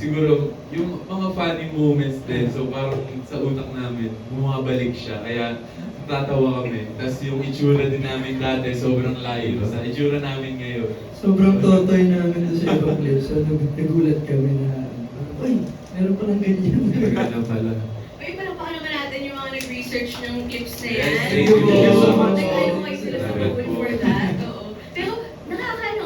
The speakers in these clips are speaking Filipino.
Siguro, yung mga funny moments din, so parang sa utak namin, bumabalik siya, kaya tatawa kami. Tapos yung itsura din namin dati, sobrang layo sa itsura namin ngayon. Sobrang totoy namin doon sa ibang clips. So, nagulat kami na, uy, meron palang ganyan. Maganda pala. Uy, palakpakan naman natin yung mga nag-research ng clips na yan. Yes, thank you so much. Nag-ano kayo sila sa Google for that. Oo. Pero nakakaano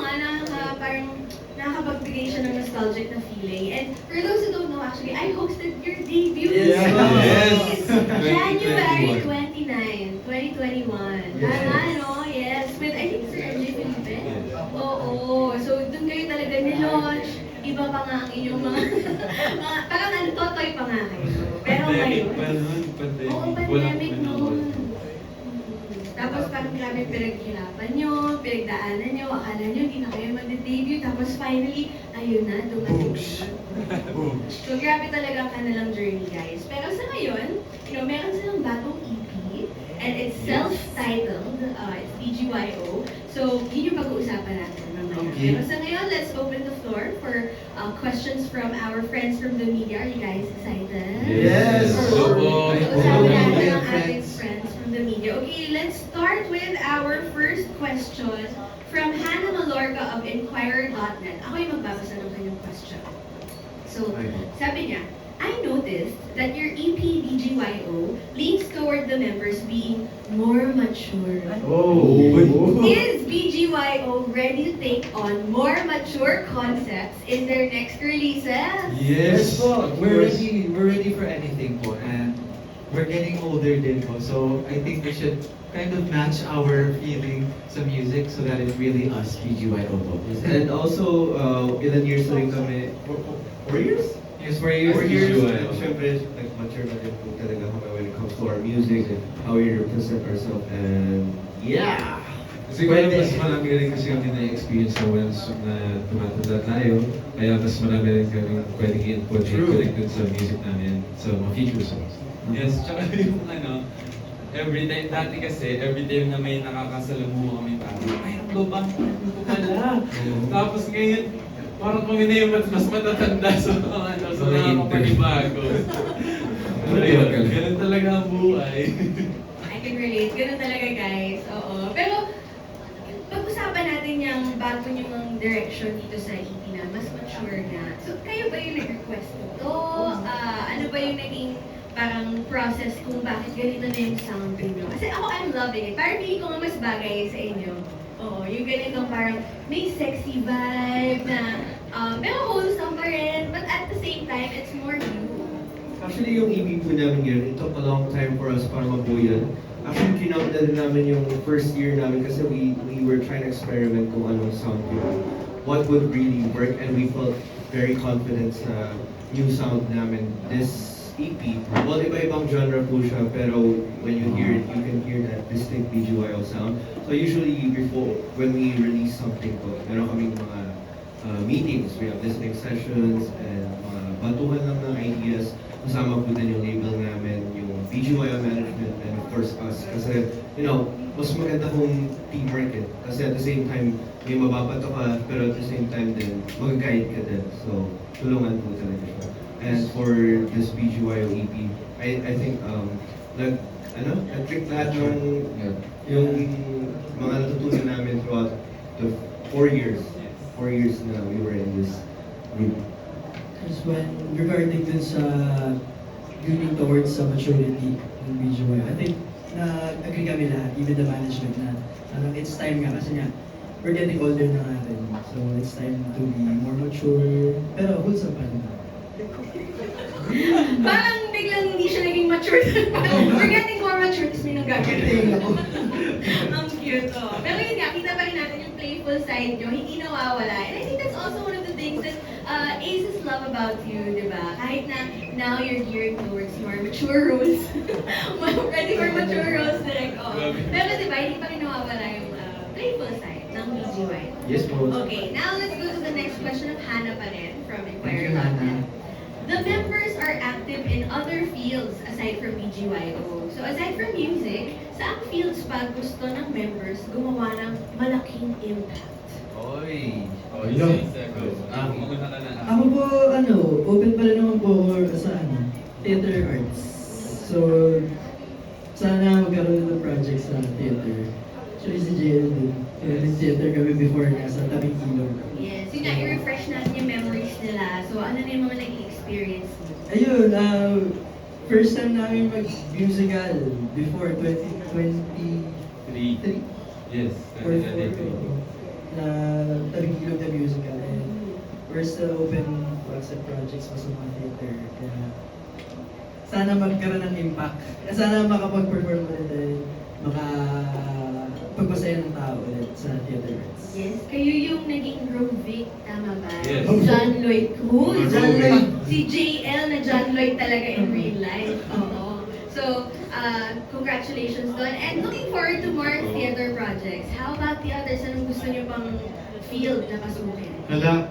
nga, parang nakakapagbigay siya ng nostalgic na feeling. And for those who don't know, actually, I hosted your debut. Yes. Yes. January 29, 2021. Yes. Tama, no? Yes. With, I think, Sir MJ Felipe. Oo. So, dun kayo talaga ni-launch. Iba pa nga ang inyong mga, parang ano, totoy pa nga kayo. Pero Pandemic ngayon, pa nun, pandemic. oo, Walang pandemic panahon. noon. Tapos parang grabe pinaghirapan nyo, pinagdaanan nyo, akala nyo hindi na kayo mag-debut. Tapos finally, ayun na, dumating. So grabe talaga ang kanilang journey, guys. Pero sa ngayon, meron silang bagong EP. And it's self-titled, it's BGYO. So, yun yung pag-uusapan natin mamaya. Okay. Pero sa ngayon, let's open the floor for questions from our friends from the media. Are you guys excited? Yes. Opo. Pag-usapan natin ang Friends. ating friends from the media. Okay, let's start with our first question from Hannah Malorca of Inquirer.net. Ako yung magbabasa ng kanyang question. So, sabi niya, I noticed that your EP BGYO leans toward the members being more mature. Oh. Is BGYO ready to take on more mature concepts in their next releases? Yes po. Of course. We're ready for anything po, and we're getting older din po. So I think we should kind of match our feeling sa music so that it's really us, BGYO po. And also, ilan years na rin kami? 4 years? Yes, for years. 4 years. BGYO. Siyempre, mature na din po talaga kami when it comes to our music and how we represent ourselves. And yeah! Kasi kaya mas marami rin kasi kami na-experience na once na tumatanda tayo, kaya mas marami rin kami pwedeng i-input and True. connected sa music namin, sa mga future songs. Yes, tsaka yung every time, dati kasi, every time na may nakakasalamuha kami parang, ay, ang lobang ko pala. Tapos ngayon, parang kami na yung mas matatanda sa sa mga panibago. Pero yun, ganun talaga ang buhay. I can relate. Ganun talaga, guys. Oo. Pero, pag-usapan natin yung bago yung direction dito sa EP na mas mature na. So, kayo ba yung nag-request nito? Ano ba yung naging parang process kung bakit ganito na yung sound nyo? Kasi ako, I'm loving it. Parang feeling ko nga mas bagay sa inyo. Oo, yung ganitong parang may sexy vibe na, pero wholesome pa rin. But at the same time, it's more you. Actually, yung EP po namin yun, it took a long time for us para mabuo yan. Actually, kinount na din namin yung first year namin kasi we were trying to experiment kung anong sound yun. What would really work, and we felt very confident sa new sound namin. This EP, well, iba-ibang genre po siya, pero when you hear it, you can hear that distinct BGYO sound. So usually, before, when we release something po, meron kaming mga meetings, we have listening sessions, and batuhan lang ng ideas. Kasama po din yung label namin, yung BGYO management, and of course us. Kasi, mas maganda kung teamwork eh. Kasi at the same time, may mababato ka, pero at the same time din, mag-guide ka din. So, tulungan po talaga siya. And for this BGYO EP, I think, nag-trick lahat yung mga natutunan namin throughout the 4 years. 4 years na we were in this group. Because when regarding dun sa leaning towards sa maturity ng BGY, I think na-agree kami lahat, even the management na it's time nga kasi nga we're getting older na natin. So it's time to be more mature, pero wholesome pa rin. Parang biglang hindi siya naging mature. We're getting more mature, tapos may nagagaling ako. Ang cute, oh. Pero yun nga, kita pa rin natin yung playful side nyo, hindi nawawala. And I think that's also one of the things that Aces love about you, di ba? Kahit na now you're gearing towards more mature roles. Ready for mature roles, direct, oh. Pero di ba, hindi pa rin nawawala yung playful side ng BGY. Yes po. Okay, now let's go to the next question of Hannah pa rin from Thank you, Hannah. Inquirer.net. The members are active in other fields aside from BGYO. So aside from music, saang fields pa gusto ng members gumawa ng malaking impact? Oy. Oh, Yo. Mauna ka na. Ako po, open pa rin naman po ako sa theater arts. So, sana magkaroon ng project sa theater. Actually, si JL din. Nag-theater kami before nasa tabing ilog. Yes, yun nga, i-refresh natin yung memories nila. So, ano na yung mga naging experience mo? Ayun, first time namin mag-musical before 2023 Yes. or 4 na tabing ilog na musical. And we're still open to accept projects pa sa mga theater. Kaya sana magkaroon ng impact. Sana makapag-perform ulit and makapagpasaya ng tao ulit sa theater arts. Yes, kayo yung naging Rovic, tama ba? Yes. John Lloyd Cruz. John Lloyd. Si JL na John Lloyd talaga in real life. Oo. So, congratulations doon. And looking forward to more theater projects. How about the others? Anong gusto niyo pang field na pasukin? Hala,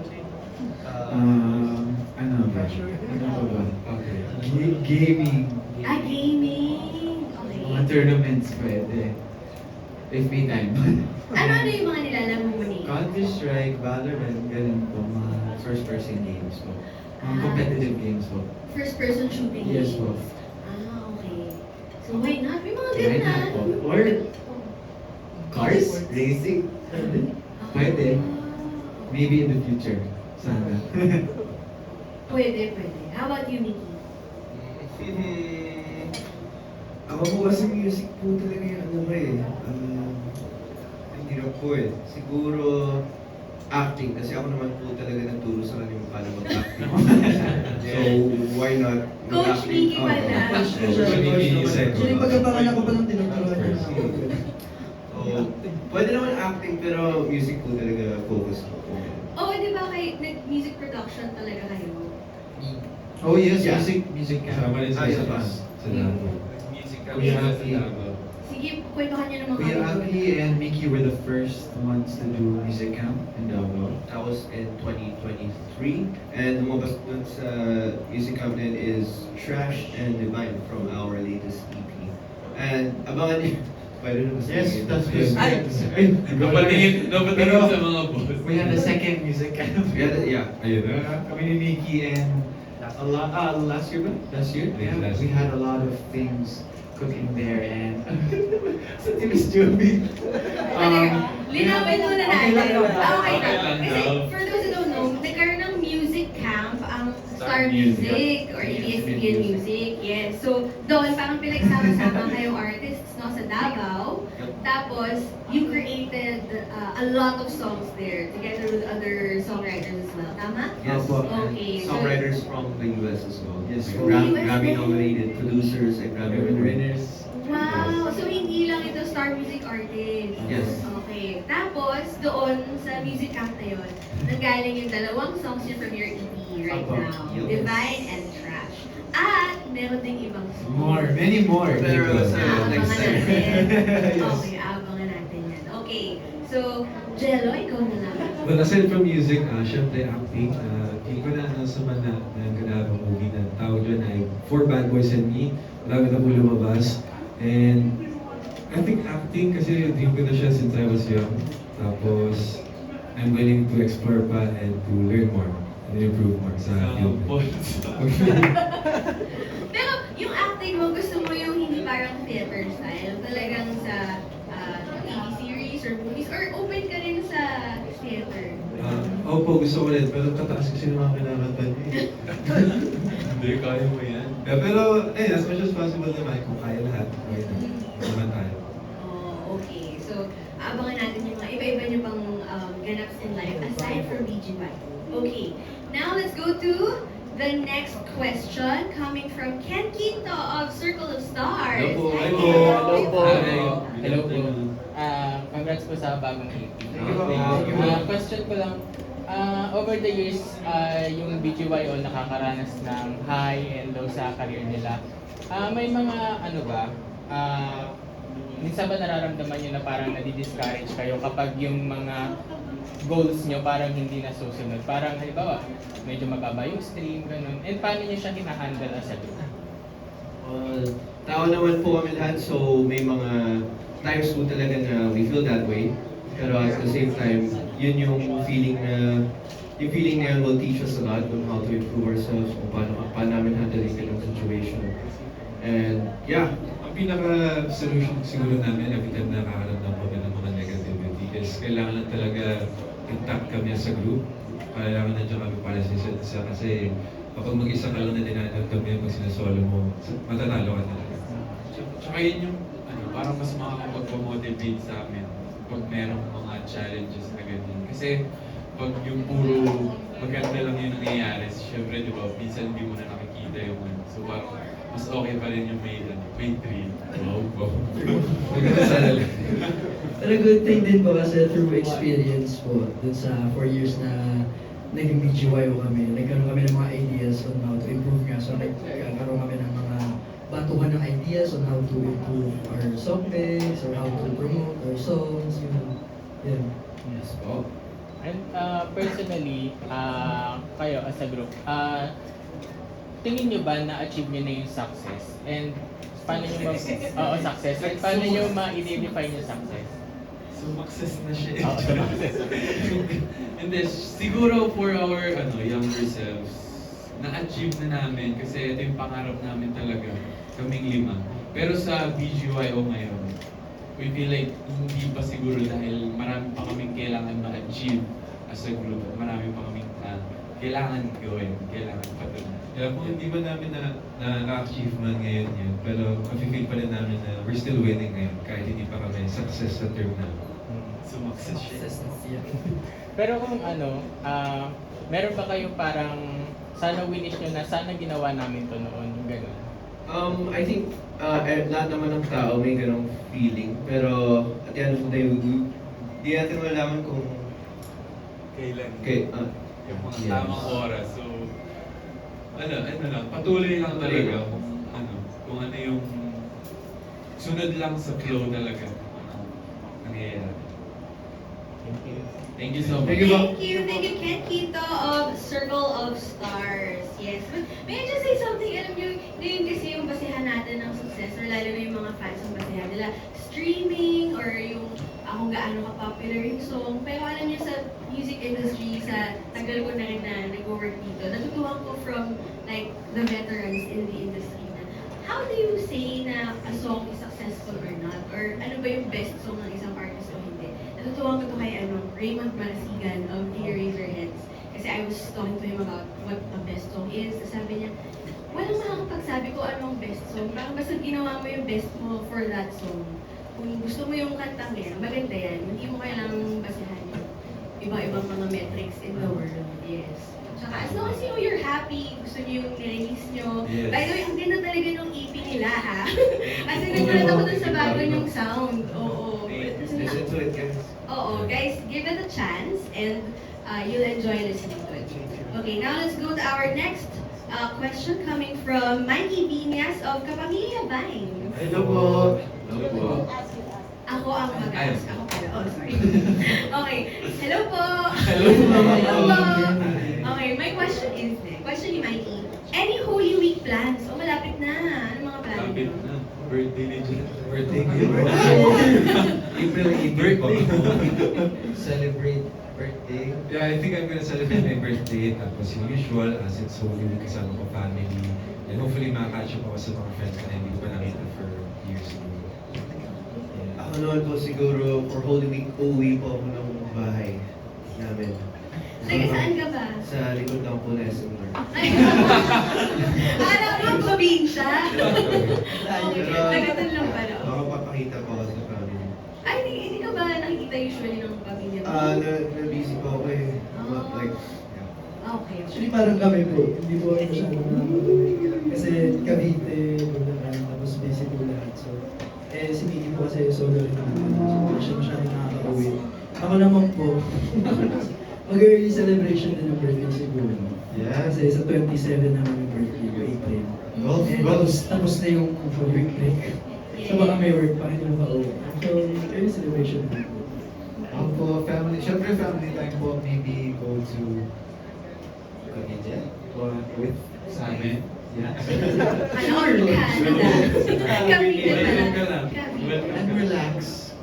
ano ba? Ano ba? Okay. Gaming. Gaming. Okay. Mga tournaments pwede. If may time. Ano yung mga nilalaro mo ni? Counter-Strike, Valorant, ganun po. Mga first-person games po. Mga competitive games po. First person shooting Yes po. games. Okay. So why not? May mga Why ganun not po? na. Or cars, racing. Pwede. Maybe in the future. Sana. Pwede. How about you, Mickey? Ako po kasi music po talaga yung ano ko eh. Ang hirap po eh. Siguro acting kasi ako naman po talaga nagturo sa kanya kung paano mag-acting. So why not Coach Mickey pala. Actually, pagkapangalan ko pa lang tinuturuan niya ako. So, pwede naman acting pero music po talaga focus ko po. Oo, di ba nag-music production talaga kayo? Oh yes, Yeah. music Kasama rin sa Isa pa. sa Davao. Music Kuya Aki. Sige, kwentuhan niyo naman Kuya kami. Aki and Mickey were the first ones to do music camp in Davao. That was in 2023 and lumabas dun sa music campaign is Trash and Divine from our latest EP. And abangan niyo. Pwede naman Yes, that's Yes. good. Napatingin sa mga boss. We had a second music camp. Yeah. Ayun na. Kami ni Nikki and last year ba? Last year? Yeah, last We year. had a lot of things cooking there and sa Miss Joby. Linawin muna okay natin. lang naman. Okay Okay lang. lang Kasi daw. for those who don't know, nagkaroon ng music camp ang Star Star Music. Music or ABS-CBN Music. Yes. So, doon parang pinagsama-sama kayong artists no, sa Davao. Tapos, you created a lot of songs there together with other songwriters as well. Tama? Yes. Opo. Okay. So, Songwriters from the US as well. Yes. From the US Grammy din? nominated producers and Grammy winners. wow! So, hindi lang ito Star Music artist. Yes. Okay. Tapos, doon sa music camp na yun, nanggaling yung dalawang songs yun from your EP right Opo. now. Yes. Divine and Trash. At meron ding ibang songs. Many more. Pero sa next Abangan time. natin. Yes. Okay, abangan natin yan. Okay. So, Jello, ikaw na lang. Well, aside from music, syempre acting, hindi ko na-announce naman na ganabang movie na tawag dyan ay For Bad Boys and Me. Marami na po lumabas. And I think acting kasi dream ko na siya since I was young. Tapos, I'm willing to explore pa and to learn more and improve more sa field. Pero yung acting mo, gusto mo yung hindi parang theater style? Talagang sa TV series or movies? Or open ka rin sa theater? Opo, gusto ko rin. Pero tataas kasi ng mga kinakanta niya. Hindi, kaya mo yan. Yeah, pero, as much as possible naman, kung kaya lahat, okay naman tayo. Oh, okay. So, abangan natin yung mga iba-iba niyo pang ganaps in life aside from BGY. Okay. Now, let's go to the next question coming from Ken Quinto of Circle of Stars. Hello po. Hi, Hello. Ken. Hello po. Hi. Hello po. Congrats po sa bagong EP. Thank you. Question ko lang, over the years, yung BGYO nakakaranas ng high and low sa career nila. May mga ano ba, minsan ba nararamdaman nyo na parang nadi-discourage kayo kapag yung mga goals nyo parang hindi nasusunod? Parang halimbawa, medyo mababa yung stream, ganun. And paano nyo siya hinahandle as a group? Tao naman po kami lahat, so may mga times po talaga na we feel that way. Pero at the same time, yun yung feeling na yun will teach us a lot on how to improve ourselves, kung paano namin handling yung situation. And yeah, Ang pinaka-solution siguro namin every time nakakaramdam kami ng mga negativity is kailangan lang talaga intact kami as a group. Kailangan nandiyan kami para sa isa't isa kasi kapag mag-isa ka lang na dinadagdag mo yung pag sinasolo mo, matatalo ka talaga. Tsaka yun yung, parang mas makakapag-motivate sa amin pag merong mga challenges na ganyan. Kasi pag yung puro maganda lang yung nangyayari, syempre di ba, minsan hindi mo na nakikita yung so parang mas okay pa rin yung may thrill. Wow. Pero good thing din po kasi through experience po, dun sa 4 years na naging BGYO kami, nagkaroon kami ng mga ideas on how to improve nga. So nagkaroon kami ng mga batuhan ng ideas on how to improve our song mix or how to promote our songs, you know. Yan. Yes po. And personally, kayo as a group, tingin nyo ba na-achieve nyo na yung success? And paano nyo success? And paano nyo ma-identify yung success? Sumakses na siya. Oo, success. Hindi, siguro for our younger selves, na-achieve na namin kasi ito yung pangarap namin talaga, kaming 5. Pero sa BGYO ngayon, we feel like hindi pa siguro dahil marami pa kaming kailangan ma-achieve as a group. Marami pa kaming kailangan gawin, kailangan patuloy. Yeah, kung hindi ba namin na-achieve man ngayon yun, pero mafe-feel pa rin namin na we're still winning ngayon kahit hindi pa kami success sa term na. Sumakses siya. Pero kung meron ba kayong parang sana winish nyo na sana ginawa namin to noon, yung gano'n? I think lahat naman ng tao may ganong feeling, pero at the end of the day, di natin malaman kung Kailan? Yung mga Yes. tamang oras. So, lang, patuloy lang talaga kung ano yung sunod lang sa flow talaga. Nangyayari. Thank you so much. Thank you, Ken Quito of Circle of Stars. Yes. But may I just say something? Alam nyo, ngayon kasi yung basehan natin ng success, or lalo na yung mga fans ang basehan nila, streaming, or yung kung gaano ka-popular yung song. Pero alam niyo sa music industry, sa tagal ko na rin na nag-work dito, natutuhan ko from like the veterans in the industry na how do you say na a song is successful or not? Or ano ba yung best song ng isang artist o hindi? Natutuhan ko to kay Raymond Marasigan of The Eraserheads. Kasi I was talking to him about what the best song is. Sabi niya, walang makakapagsabi ko anong best song. Parang basta ginawa mo yung best mo for that song. Kung gusto mo yung kantang yan, maganda yan. Hindi mo kailangang basahan yung iba-ibang mga metrics in the world. Yes. Tsaka as long as you know you're happy, gusto niyo yung nirelease nyo. Yes. By the way, ang ganda talaga ng EP nila ha. As in, nagulat ako dun sa bago niyong sound. Oo. listen to it, guys. Oo, guys, give it a chance and you'll enjoy listening to it. Okay, now let's go to our next question coming from Mikey Viñas of Kapamilya Vines. Hello po. Hello po. Ako ang mag-ask. Ako pala. Oh, sorry. Okay. Hello po. Hello po. Hello po. Okay, my question is, question ni Mikey. Any Holy Week plans? O malapit na. Ano mga plans Lapit mo? na. Birthday ni Jen. Birthday ko yun. April 18 po. Celebrate birthday. Yeah, I think I'm gonna celebrate my birthday tapos yung usual as it's Holy Week kasama ko family. And hopefully makaka-catch up ako sa mga friends ko na hindi ko pa nakita for years. Ako naman po siguro for Holy Week, uuwi po ako ng bahay namin. Taga saan ka ba? Sa likod lang po na SMR. Alam mo, probinsya. Okay, Pero, tagatan lang pala. makapapakita po ako sa family. Ay, hindi ka ba nakikita usually ng pamilya mo? Na-busy po ako eh. Like, Okay. Actually, parang kami po, hindi po ako masyadong nakakauwi. Kasi Cavite, Bulacan, tapos busy po lahat. So, si Miki po kasi solo rin naman. So, hindi siya masyadong nakakauwi. Ako naman po, mag-early celebration din ng birthday siguro. Yeah. Kasi sa 27 naman yung birthday ko, April. Golf, And golf. tapos na yung week break. So baka may work pa, hindi mo pa uwi. So, early celebration din po. Ako po, family, syempre family time po, maybe go to Cavite or with Sa amin. Yeah. Ano, or Canada? Cavite pala. Welcome ka lang. Cavite. And relax.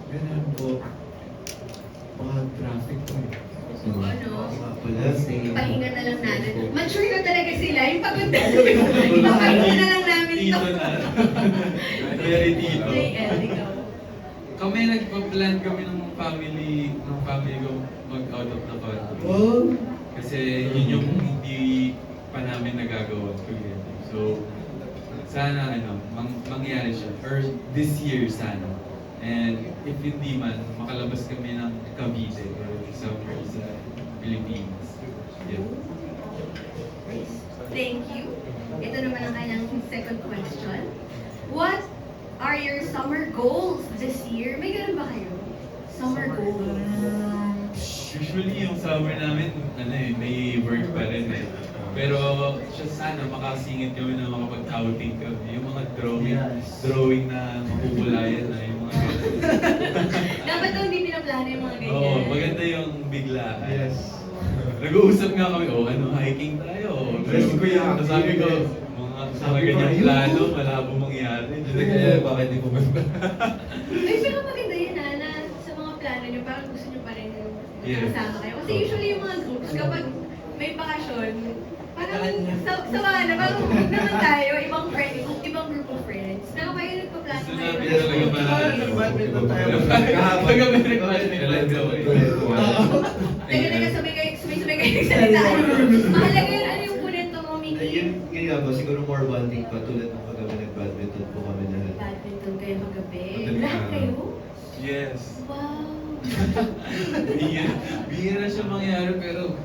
Ganun po. Napaka-traffic ko. Oo, ano? Wala, Ipahinga na lang natin. Mature na talaga sila. Yung pagod na ipapahinga na lang namin to. Tito na. Very tito. JL, ikaw. Kami nagpa-plan kami ng family ko mag-out of the country. Oh, Kasi yun yung hindi pa namin nagagawa together. So, sana mangyari siya. Or this year sana. And if hindi man, makalabas kami ng Cavite or somewhere sa Philippines. Yeah. Thank you. Ito naman ang kanyang second question. What are your summer goals this year? May ganun ba kayo? Summer goals. Usually yung summer namin, may work pa rin eh. Pero siya sana makasingit kami na makapag-outing kami. Yung mga drawing na mapupulayan na yung mga Dapat daw hindi pinaplano yung mga ganyan. Oo, maganda yung biglaan. Yes. Nag-uusap nga kami, hiking tayo. Yes, kuya. Sabi ko, mga ganyang plano, malabo mangyari. Kaya bakit di pumunta? Ay, pero maganda yun na sa mga plano nyo, parang gusto nyo pa rin yung Yes. nakasama kayo. Kasi usually yung mga groups, kapag may bakasyon, parang sama na, parang group naman tayo, ibang group of friends. Pero kayo nagpa-plano Gusto kayo. namin talaga Badminton tayo. Kagabi nag-badminton. Taga sabay kayo nagsalita. Mahalaga yun, ano yung punento mo, Miki? Yun nga ba, siguro more bonding pa tulad ng kagabi nag-badminton po kami na. Badminton kayo kagabi. Madaling Lahat araw. kayo? Yes. Wow. Bihira siya mangyari pero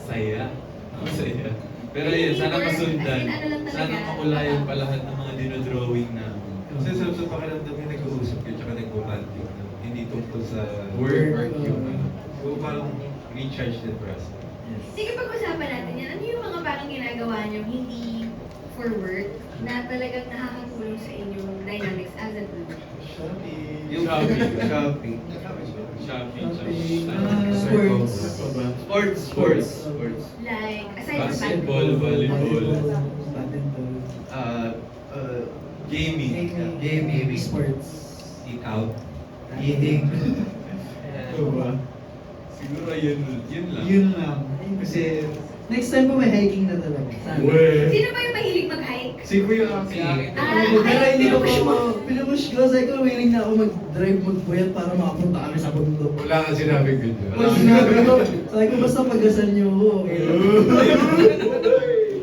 saya. Masaya. Pero yun, sana masundan. As in, ano lang talaga. Sana makulayan pa lahat ng mga dinodrawing namin. Kasi sa pakiramdam yung nag-uusap kayo tsaka nag-romantic na hindi tungkol sa Work. yung so parang recharge din for us. Sige, pag-usapan natin yan. Ano yung mga parang ginagawa nyo hindi for work na talagang nakakatulong sa inyong dynamics as a group? Yung Shopping. shopping. sports. Sports. Like, aside from Basketball, badminton. volleyball. Badminton. Gaming. Gaming. Sports. Eat out. Eating. Siguro yun lang. Yun lang. Kasi, Next time po may hiking na talaga. Sana. Sino ba yung mahilig mag-hike? Si Kuya Aki. Pero hindi ko pinupush ko. Sabi ko, willing na ako mag-drive, mag-buyat para makapunta kami sa bundok. Wala kang sinabing ganyan. Pag sinabi ko, sabi ko, basta pagdasal niyo ako, okay lang.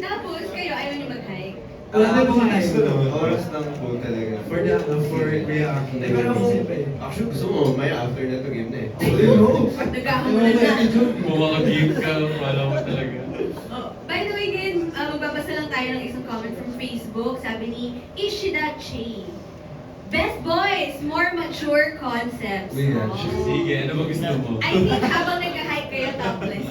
Tapos, kayo, ayaw nyo mag-hike? Wala na po mga Gusto naman, oras lang po talaga. for Kuya Aki. Pero ako, Actually, gusto mo, may after na to game na eh. Nagkakamulan na. Bumakag-game ka, pala mo talaga. Oh, by the way, ngayon, magbabasa lang tayo ng isang comment from Facebook. Sabi ni Ishida Che. Best boys, more mature concepts. Uy, yan. Oh. Sige, ano ba gusto mo? I think habang nag-hike kayo topless.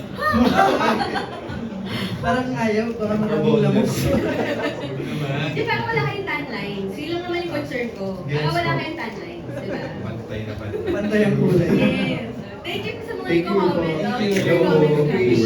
parang ayaw, parang maraming lamok. Huwag naman. Di ba wala kayong tan lines? Yun lang naman yung concern ko. Baka wala kayong tan lines, di ba? Pantay na pantay. Pantay ang kulay. Yes. Thank you po sa mga Thank you po. comment. Thank you. Your comments, guys.